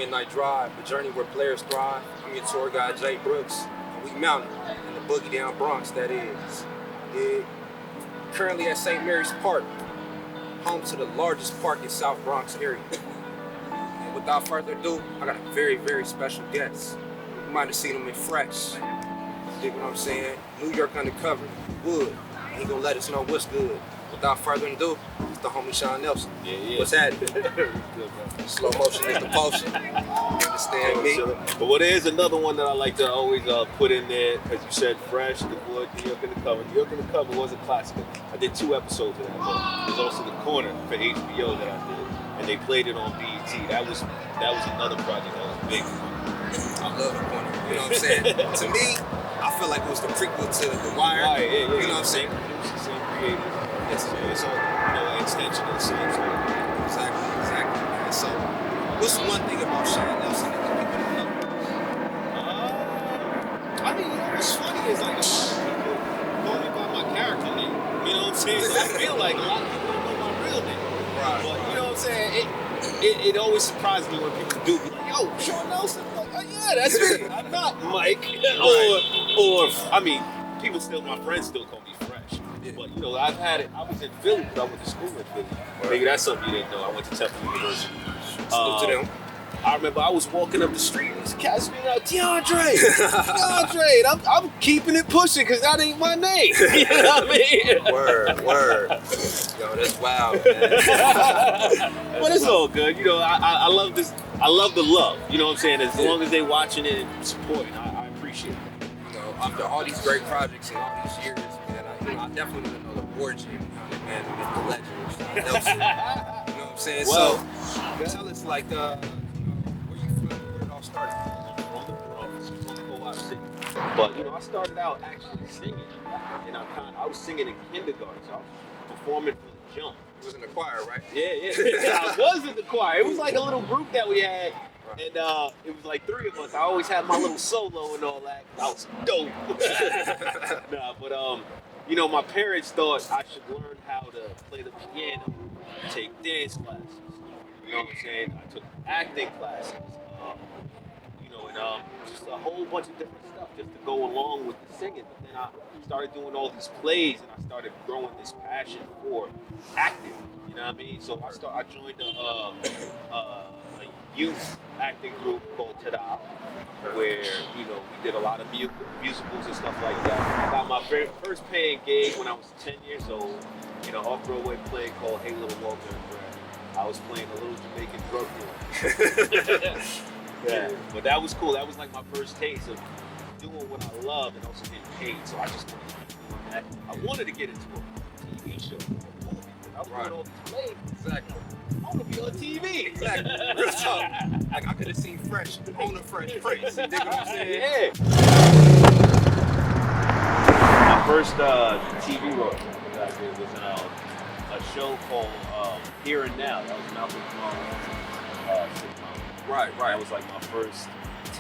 Midnight Drive, the journey where players thrive. I'm your tour guide, Jae Brooks, and we mounted in the Boogie down Bronx, that is. Yeah. Currently at St. Mary's Park, home to the largest park in South Bronx area. And without further ado, I got a very, very special guest. You might have seen him in Fresh. You dig what I'm saying? New York Undercover, Wood. He gonna let us know what's good. Without further ado, it's the homie Sean Nelson. Yeah. What's happening? Slow motion is the potion. You understand me? But what is another one that I like to always put in there, as you said, Fresh, the Wood, New York Undercover. New York Undercover was a classic. I did 2 episodes of that. There's also The Corner for HBO that I did, and they played it on BET. That was another project that was big. I love The Corner. You know what I'm saying? To me, I feel like it was the prequel to The Wire. Yeah. You know what I'm saying? It was the same creator. It's all, an extension of the same thing. Exactly. Man. So, what's one thing about Sean Nelson that people don't know? I mean, what's funny is like a lot of people call me by my character name. You know what I'm saying? So I feel like a lot of people don't know my real name. Right. But you know what I'm saying? It always surprises me when people do be like, yo, Sean Nelson? Like, oh yeah, that's me. I'm not Mike. Or I mean, my friends still call me Fresh. Yeah. But you know, I was in Philly, but I went to school in Philly. Maybe that's something you didn't know. I went to Temple University. Salute to them. I remember I was walking up the street and this cat screaming out, DeAndre! And I'm keeping it pushing because that ain't my name. You know what I mean? Word. Yo, that's wild, man. But it's all good. You know, I love this. I love the love. You know what I'm saying? As long as they watching it and supporting, I appreciate it. You know, after all these great projects and all these years, man, I definitely want to know the origin behind it, man, the legend, Sean Nelson. You know what I'm saying? Well, so, tell us, like, where you from, where it all started. From the Bronx, from the City. But you know, I started out actually singing, and I was singing in kindergarten, so I was performing for the jump. You was in the choir, right? Yeah. I was in the choir. It was like a little group that we had, and it was like 3 of us. I always had my little solo and all that. I was dope. But you know, my parents thought I should learn how to play the piano, take dance classes. You know what I'm saying? I took acting classes. You know, and just a whole bunch of different stuff just to go along with the singing. But then I started doing all these plays, and I started growing this passion for acting. You know what I mean? So I joined a youth acting group called Tada, where you know we did a lot of musicals and stuff like that. I got my first paying gig when I was 10 years old. You know, off-Broadway play called Hey Little Walter and Brad. I was playing a little Jamaican drug dealer. Yeah, but that was cool. That was like my first taste of doing what I love and also getting paid. So I just wanted to keep doing that. I wanted to get into a TV show, a movie. I was doing all these plays. Exactly. I want to be on TV. Exactly. Real talk. Like, I could have seen Fresh on the Fresh Prince. You dig what I'm saying? Yeah. My first TV role that I did was a show called Here and Now. That was Malcolm sitcom. Right. That was like my first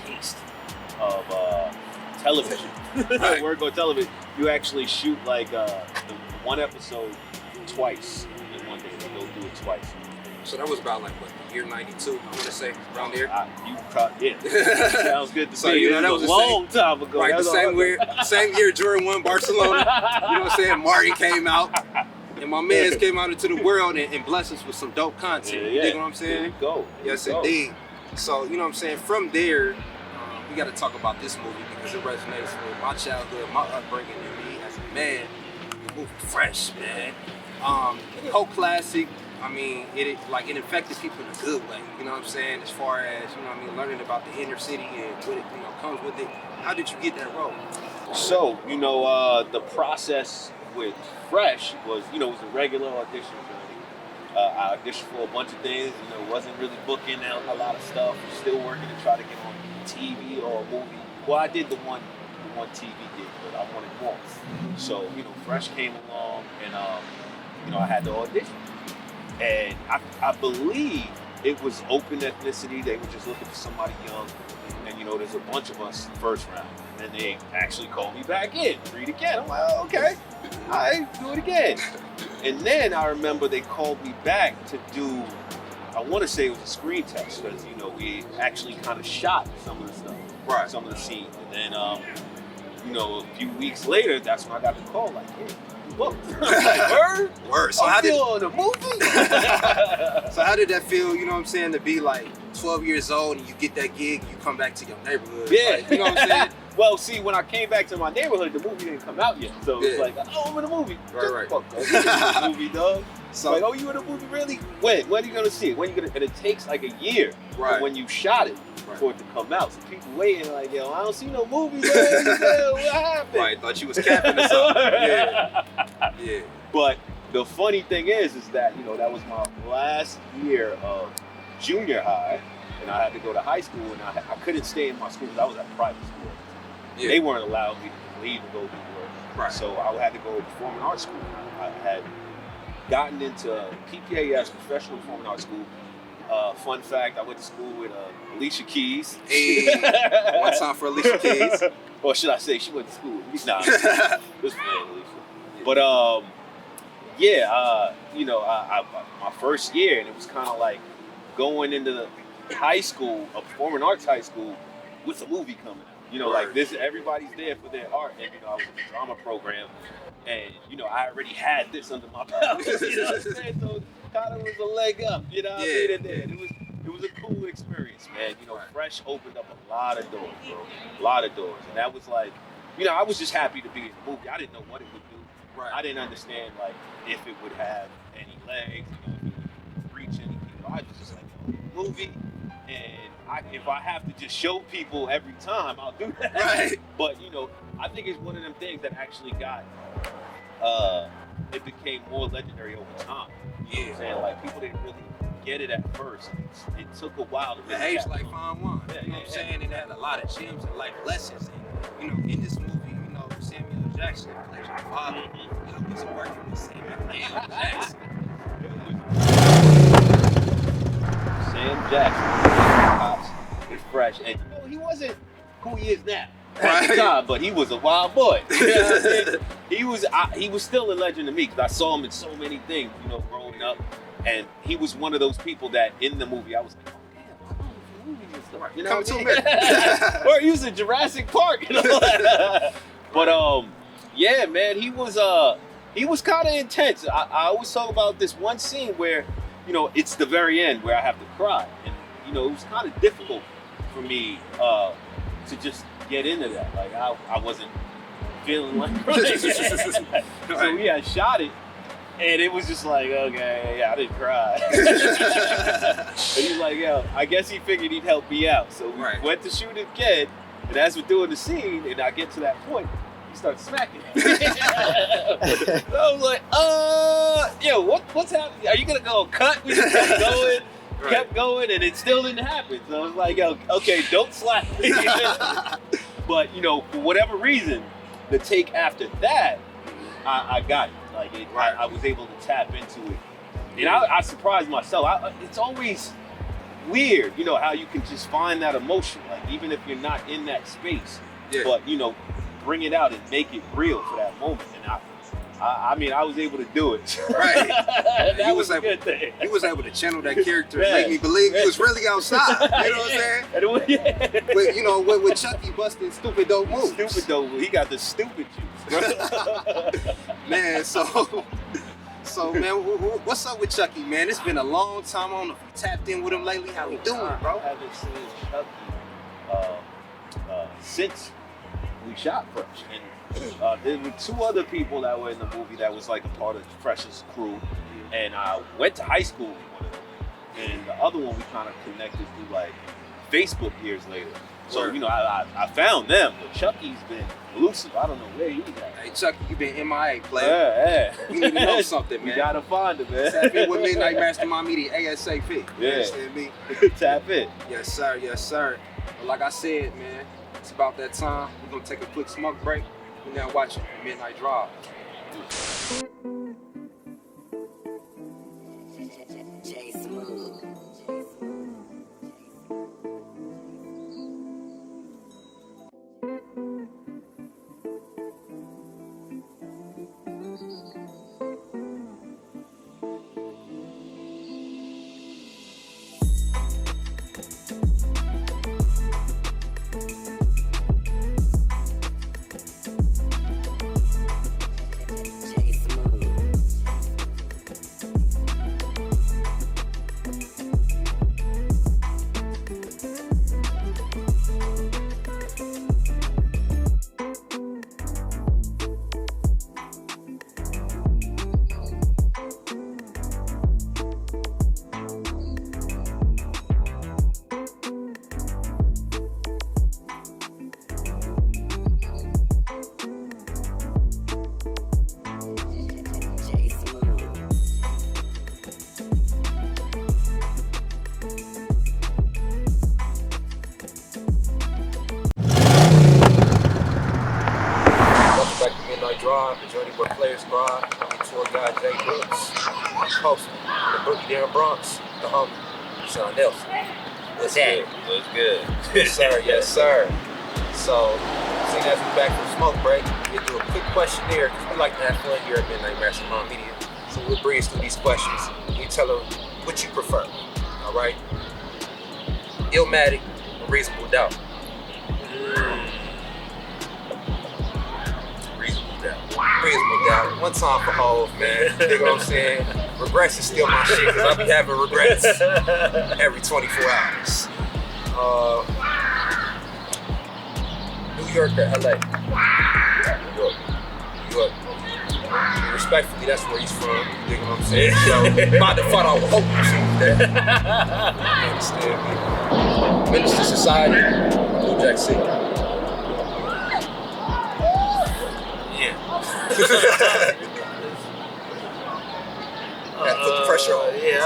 taste of television. Right. Work on television. You actually shoot like the one episode twice in one day. They go do it twice. So that was about like what, the year '92, I want to say, around there. Yeah. Sounds good to So, me. you know, that was a the long time ago. Right, the same year Jordan won Barcelona. You know what I'm saying? Martin came out, and my mans came out into the world and blessed us with some dope content. Yeah. You dig what I'm saying? There you go. Yes, indeed. So, you know what I'm saying? From there, we got to talk about this movie because it resonates with my childhood, my upbringing, and me as a man. The movie Fresh, man. Cult classic. I mean, it affected people in a good way. You know what I'm saying? As far as, you know what I mean, learning about the inner city and what it, you know, comes with it. How did you get that role? So, you know, the process with Fresh was, you know, it was a regular audition journey. I auditioned for a bunch of things, you know, wasn't really booking out a lot of stuff. Still working to try to get on TV or a movie. Well, I did the one TV gig, but I wanted more. So, you know, Fresh came along and, you know, I had to audition. And I believe it was open ethnicity. They were just looking for somebody young. And, you know, there's a bunch of us first round. And they actually called me back in, read again. I'm like, oh, okay, all right, do it again. And then I remember they called me back to do I want to say it was a screen test because we actually kind of shot some of the stuff, Right. some of the scenes, and then a few weeks later, that's when I got the call like, hey, look, like, word. So I'm still in the movie. So how did that feel? You know what I'm saying? To be like 12 years old and you get that gig, you come back to your neighborhood. Yeah, like, you know what I'm saying? Well, see, when I came back to my neighborhood, the movie didn't come out yet, so it's like, oh, I'm in a movie. Right. Fuck, dog. You in a movie, dog. So like, oh, you in a movie, really? When are you gonna see it? When you gonna? And it takes like a year from when you shot it for it to come out. So people waiting like, yo, I don't see no movie, man. What happened? Right, thought you was capping or something. Yeah. But the funny thing is that that was my last year of junior high, and I had to go to high school, and I couldn't stay in my school because I was at private school. Yeah. They weren't allowed me to leave and go do work. Right. So I had to go to performing arts school. I had gotten into PPAS, Professional Performing Arts School. Fun fact, I went to school with Alicia Keys. Hey, one time for Alicia Keys. Or should I say she went to school with me? Nah, just playing Alicia. But my first year, and it was kind of like going into the high school, a performing arts high school, with a movie coming out. Like this, everybody's there for their art, and I was in the drama program, and I already had this under my belt. You know what I'm saying? So it kind of was a leg up. You know what I mean? And it was a cool experience, man. Fresh opened up a lot of doors, bro. A lot of doors, and that was like, I was just happy to be in the movie. I didn't know what it would do. Right. I didn't understand like if it would have any legs, if it would reach any people. I was just like, movie, and if I have to just show people every time, I'll do that. Right. But I think it's one of them things that actually got it became more legendary over time. You know what I'm saying? Like people didn't really get it at first. It took a while to The age like fine wine. You know what I'm saying? It had a lot of gems and life lessons. And in this movie, Samuel Jackson played your father. How was it working with Samuel Jackson? Sam Jackson, pops, is fresh, and he wasn't who he is now at the time, but he was a wild boy. You know what I'm saying? He was still a legend to me because I saw him in so many things, growing up, and he was one of those people that in the movie I was like, oh damn, I know the movies and stuff. You know what I mean? Or he was in Jurassic Park, But yeah, man, he was kind of intense. I always talk about this one scene where, it's the very end where I have to cry, and it was kind of difficult for me to just get into that. Like I wasn't feeling like crying. So we had shot it, and it was just like, okay, yeah, I didn't cry. And he's like, yo, I guess he figured he'd help me out. So we went to shoot it again, and as we're doing the scene, and I get to that point, he starts smacking. So I was like, yo, what's happening? Are you gonna go cut? We just kept going, and it still didn't happen. So I was like, yo, okay, don't slap me. But for whatever reason, the take after that, I got it. Like I was able to tap into it, and I surprised myself. It's always weird, how you can just find that emotion, like even if you're not in that space, but bring it out and make it real for that moment. And I mean, I was able to do it. Right. That was a good thing. He was able to channel that character and make me believe he was really outside. You know what I'm saying? With Chucky busting stupid dope moves. Stupid dope moves. He got the stupid juice. Man, so man, what's up with Chucky, man? It's been a long time. I don't know if you tapped in with him lately. How he doing, bro? I haven't seen Chucky since we shot Fresh. And there were two other people that were in the movie that was like a part of Fresh's crew. And I went to high school with one of them. And the other one we kind of connected through like Facebook years later. So, I found them, but Chucky's been elusive. I don't know where he's at. Hey, Chucky, you been MIA, player. Yeah. You need to know something, man. You gotta find him, man. Tap in with Midnight Mastermind Media ASAP. Yeah. You understand me? Tap in. Yes, sir. Yes, sir. But like I said, man, it's about that time. We're gonna take a quick smoke break. We're now watching Midnight Drive. Players Squad. I'm your tour guide, Jae Brooks. Host the Boogie down Bronx, the homie, Sean Nelson. What's that? What's good? Yes, sir. Yes, sir. So, seeing as we're back from smoke break, we'll do a quick questionnaire because we like to have fun here at Midnight Mastermind Media. So we'll breeze through these questions. You tell them what you prefer. All right? Illmatic or Reasonable Doubt? Reasonable Doubt. One time for hoes, man. You know what I'm saying? Regrets is still my shit because I be having regrets every 24 hours. New York or LA? New York. New York. Respectfully, that's where he's from. You know what I'm saying? So, by default, I would hope you choose that. You understand me? Minister Society, New Jack City. Put the pressure on. Yeah, yeah,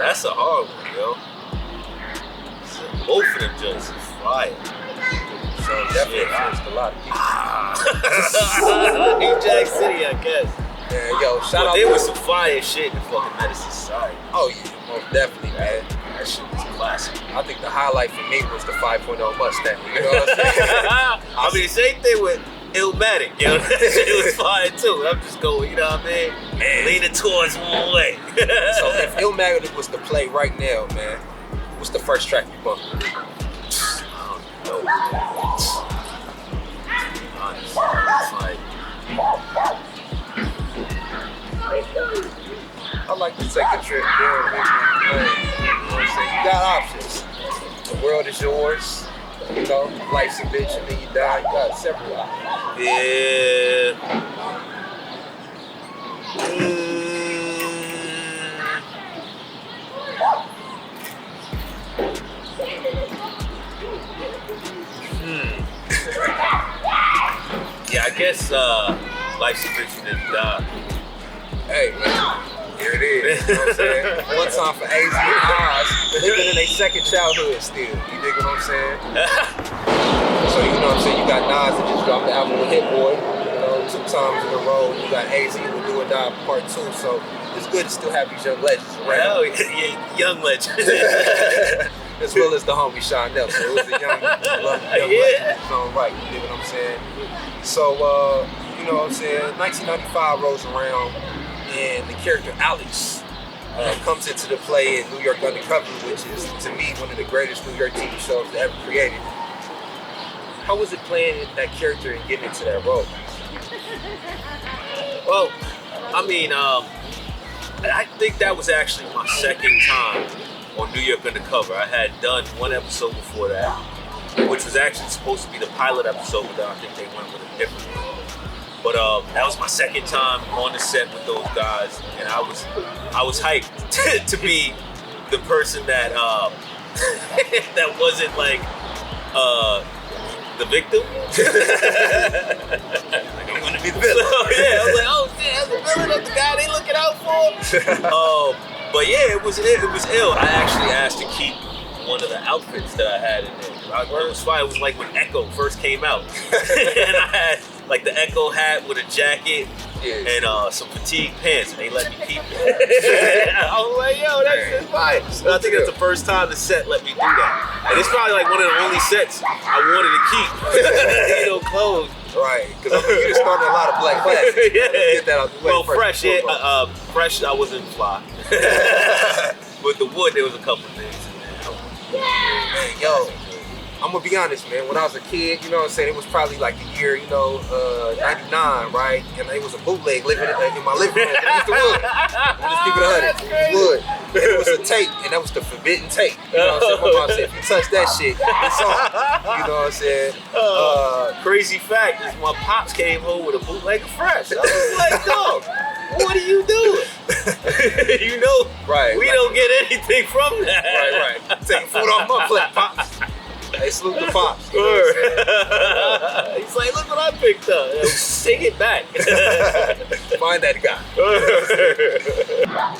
that's a hard one, yo. Both of them joints is fire. So definitely influenced a lot of people. New Jack City, I guess. Yeah, yo, shout out. There was some fire shit in the fucking Medicine Society. Oh yeah, most definitely, man. That shit was classic. I think the highlight for me was the 5.0 Mustang. You know what I'm saying? I mean, same thing with Illmatic, yo. That shit was fire too. I'm just going, you know what I mean? Man. Leaning towards one way. So if Illmatic was to play right now, man, what's the first track you bumped? I don't know. Honestly, it's like, I like to take a trip down memory lane. You know what I'm saying? You got options. The world is yours. You know, life's a bitch and then you die. You got several options. yeah. Yeah, I guess life's a bitch and then you die. Hey, man, here it is. You know what I'm saying? One time for AZ and Oz, living in their second childhood still. You dig what I'm saying? So, you know what I'm saying? You got Nas that just dropped the album with Hit Boy. You know, 2 times in a row. You got AZ with Do or Die Part 2. So, it's good to still have these young legends around. Hell yeah, young legend. As well as the homie Sean Nelson. It was a young legend in his own right. You dig what I'm saying? So, you know what I'm saying? 1995 rolls around. And the character Alex comes into the play in New York Undercover, which is, to me, one of the greatest New York TV shows ever created. How was it playing that character and getting into that role? Well, I mean, I think that was actually my second time on New York Undercover. I had done one episode before that, which was actually supposed to be the pilot episode, but I think they went with a different one. But that was my second time on the set with those guys, and I was hyped to be the person that that wasn't like the victim. Like, I'm gonna be the villain. So, yeah, I was like, oh shit, that's the villain, that's the guy they looking out for. But yeah, it was ill. I actually asked to keep one of the outfits that I had in there. It was fine. It was like when Echo first came out, and I had like the Echo hat with a jacket and some fatigue pants, and they let me keep it. I was like, yo, that's just fine. And I think that's the first time the set let me do that. And it's probably like one of the only sets I wanted to keep, you know, clothes. Right, because I mean, you just started a lot of black classes. Yeah. Get that out the way. Well, fresh, yeah. Fresh, I wasn't fly. But the wood, there was a couple of things in there. Man, yo, I'm gonna be honest, man. When I was a kid, you know what I'm saying, it was probably like the year, you know, 99, right? And it was a bootleg living in my living room. It was the wood. I'm just keep it 100. Wood. And it was a tape, and that was the forbidden tape. You know what I'm saying? My mom said, if you touch that shit, it's on. You know what I'm saying? Crazy fact is my pops came home with a bootleg of Fresh. I was like, dog, what are you doing? You know, right, we don't get anything from that. Right. Taking food off my plate, pops. Hey, salute the pops. You know he's like, look what I picked up. Take it back. Find that guy.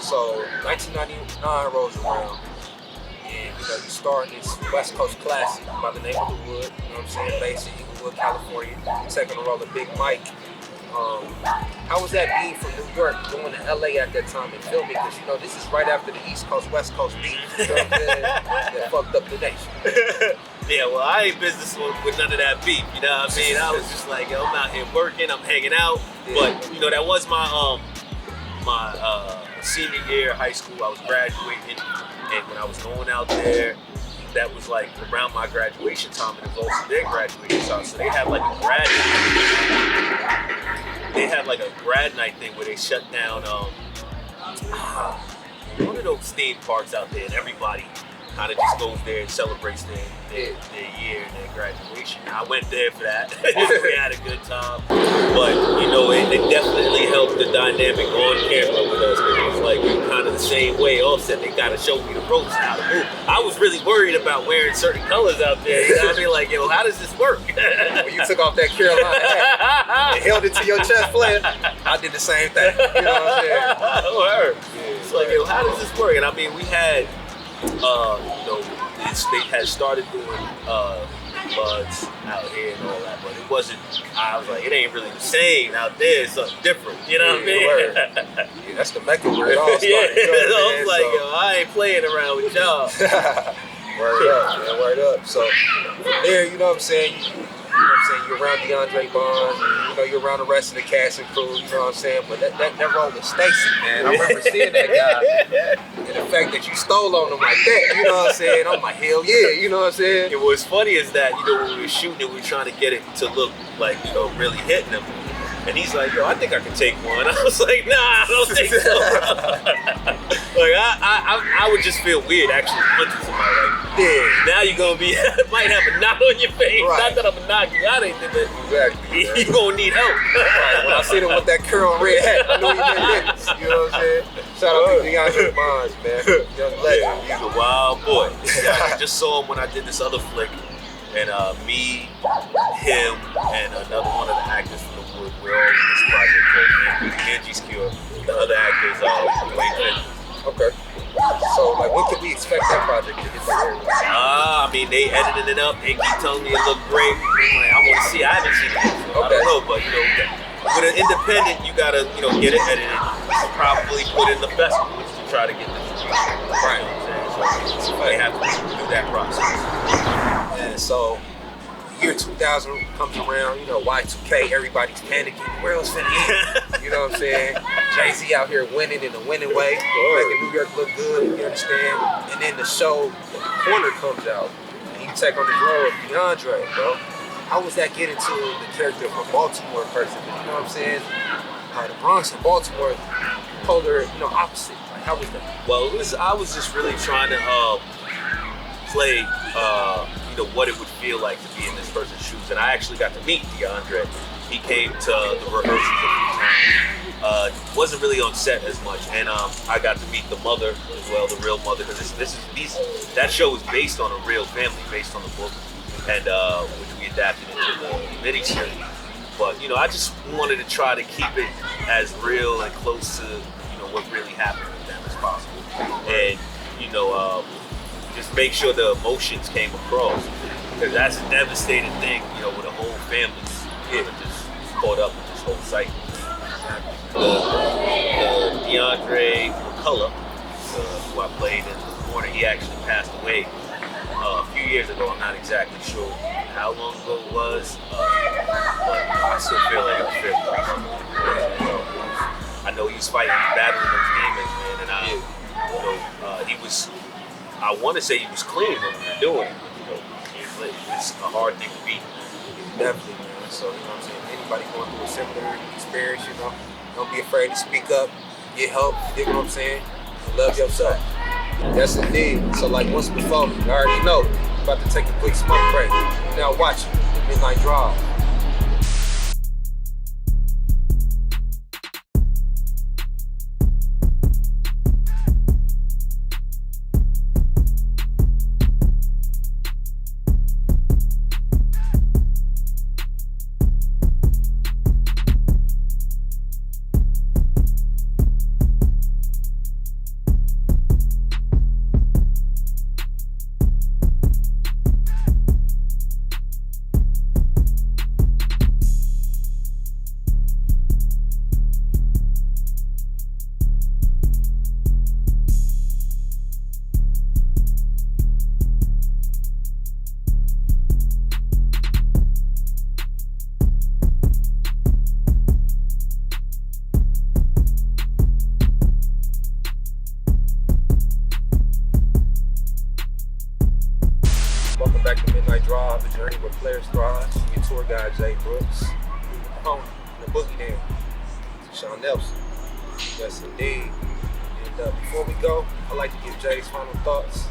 So, 1999 rolls around, and you know, you start this West Coast classic by the name of The Wood. You know what I'm saying? Based in Inglewood, California, taking the role of Big Mike. How was that being from New York, going to LA at that time and filming? Because you know this is right after the East Coast West Coast beef. You know what I'm saying? That fucked up the nation. Yeah, well, I ain't business with none of that beef. You know what I mean? I was just like, yo, I'm out here working, I'm hanging out. Yeah. But you know, that was my senior year of high school. I was graduating, and when I was going out there, that was like around my graduation time, and it was also their graduation time. So they had like a grad night thing where they shut down one of those theme parks out there, and everybody kind of just goes there and celebrates their year and their graduation. I went there for that. We had a good time. But, you know, it definitely helped the dynamic on camera with us, because it was like we were kind of the same way. Offset, they got to show me the ropes, how to move. I was really worried about wearing certain colors out there. You know what I mean? Like, yo, how does this work? When you took off that Carolina hat and held it to your chest flare, I did the same thing. You know what I'm saying? Word. It's like, yo, how does this work? And I mean, we had, you know, they had started doing buds out here and all that, but it wasn't. I was like, it ain't really the same out there. It's something different. You know what I mean? Yeah, that's the Mecca where it all started. Yeah, you know what I was like, so, yo, I ain't playing around with y'all. Word up, man, word up. So from there, you know what I'm saying? You're around DeAndre Bonds, and, you know, you're around the rest of the cast and crew, you know what I'm saying? But that role with Stacy, man, I remember seeing that guy, and the fact that you stole on him like that, you know what I'm saying? I'm like, hell yeah, you know what I'm saying? And what's funny is that, you know, when we were shooting it, we were trying to get it to look like, you know, really hitting him. And he's like, yo, I think I can take one. I was like, nah, I don't think so, bro. Like, I would just feel weird actually punching somebody. Like, Yeah. now you're gonna be, might have a knot on your face. Right. Not that I'm gonna knock you out, anything, but Exactly. you're gonna need help. Right. When I seen him with that curl red hat, I knew he been business. You know what I'm saying? Shout out to DeAndre Bonds, man. Young legend. He's a wild boy. I just saw him when I did this other flick. And me, him, and another one of the actors from the Wood, we're all in this project called Angie's Cure. The other actors Wayne. Okay. So, like, when could we expect that project to get started? I mean, they edited it up. They keep telling me it looked great. I'm like, I want to see it. I haven't seen it. So I don't know, but, you know, with an independent, you gotta, you know, get it edited. Probably put in the festivals to try to get this. Right. You know what I'm saying? So they have to do that process. And so, year 2000 comes around, you know, Y2K, everybody's panicking. Where else finna end? You know what I'm saying? Jay-Z out here winning in a winning way, making New York look good, you understand? And then the show, The Corner comes out, and you take on the role of DeAndre, bro. How was that getting to the character of a Baltimore person? You know what I'm saying? The Bronx and Baltimore, polar, you know, opposite. Like, how was that? Well, I was just really trying to play, you know, what it would feel like to be in this person's shoes. And I actually got to meet DeAndre. He came to the rehearsals a few times. Wasn't really on set as much, and I got to meet the mother as well, the real mother, because that show is based on a real family, based on the book, and which we adapted into the miniseries. But you know, I just wanted to try to keep it as real and close to, you know, what really happened with them as possible, and you know, just make sure the emotions came across, because that's a devastating thing, you know, with a whole family, just caught up with this whole cycle. The DeAndre McCullough, who I played in The Corner, he actually passed away a few years ago. I'm not exactly sure how long ago it was, but I still feel like I'm fairly recent. I know he was fighting, battling those demons, man, and he was. I want to say he was clean when we were doing it. You know, it's a hard thing to beat. Definitely, man. So, you know what I'm saying? Anybody going through a similar experience, you know, don't be afraid to speak up, get help, you know what I'm saying? Love yourself. Yes, indeed. So, like once before, you already know, about to take a quick smoke break. Now watch Midnight Drive. Players Thrive. I'm your tour guide, Jae Brooks. Home, the Boogie down. Sean Nelson. Yes, indeed. And before we go, I'd like to give Jay's final thoughts.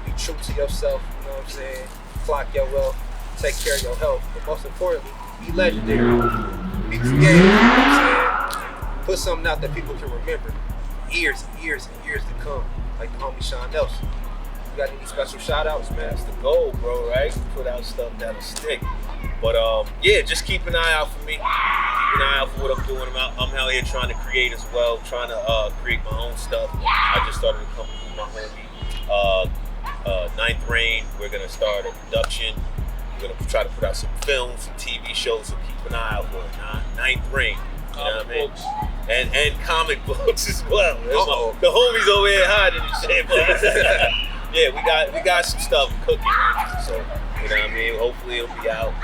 Be true to yourself, you know what I'm saying? Clock your wealth, take care of your health, but most importantly, be legendary. Be creative, you know what I'm saying? Put something out that people can remember years and years and years to come, like the homie Sean Nelson. You got any special shout outs, man? That's the goal, bro, right? Put out stuff that'll stick. But yeah, just keep an eye out for me. Keep an eye out for what I'm doing. I'm out here trying to create as well, trying to create my own stuff. I just started a company with my homie. Ninth Rain, we're gonna start a production. We're gonna try to put out some films, some TV shows, so keep an eye out for it. Ninth Rain, you know what I mean? And comic books as well. The homies over here hiding and shit, but yeah, we got some stuff cooking, so you know what I mean. Hopefully it'll be out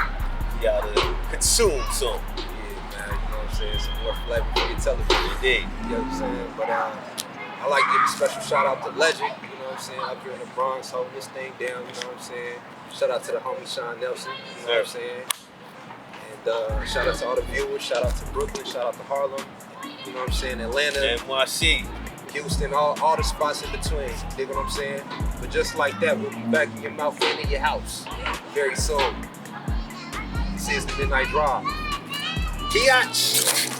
to consume soon. Yeah, man, you know what I'm saying? Some more flavor for your television. Indeed. You know what I'm saying? But I like to give a special shout out to Legend, you know what I'm saying, up here in the Bronx, holding this thing down, you know what I'm saying? Shout out to the homie Sean Nelson, you know what I'm saying? And shout out to all the viewers, shout out to Brooklyn, shout out to Harlem, you know what I'm saying, Atlanta, NYC, Houston, all the spots in between, you dig what I'm saying? But just like that, we'll be back in your mouth and in your house very soon. This is the Midnight Drive. Biatch!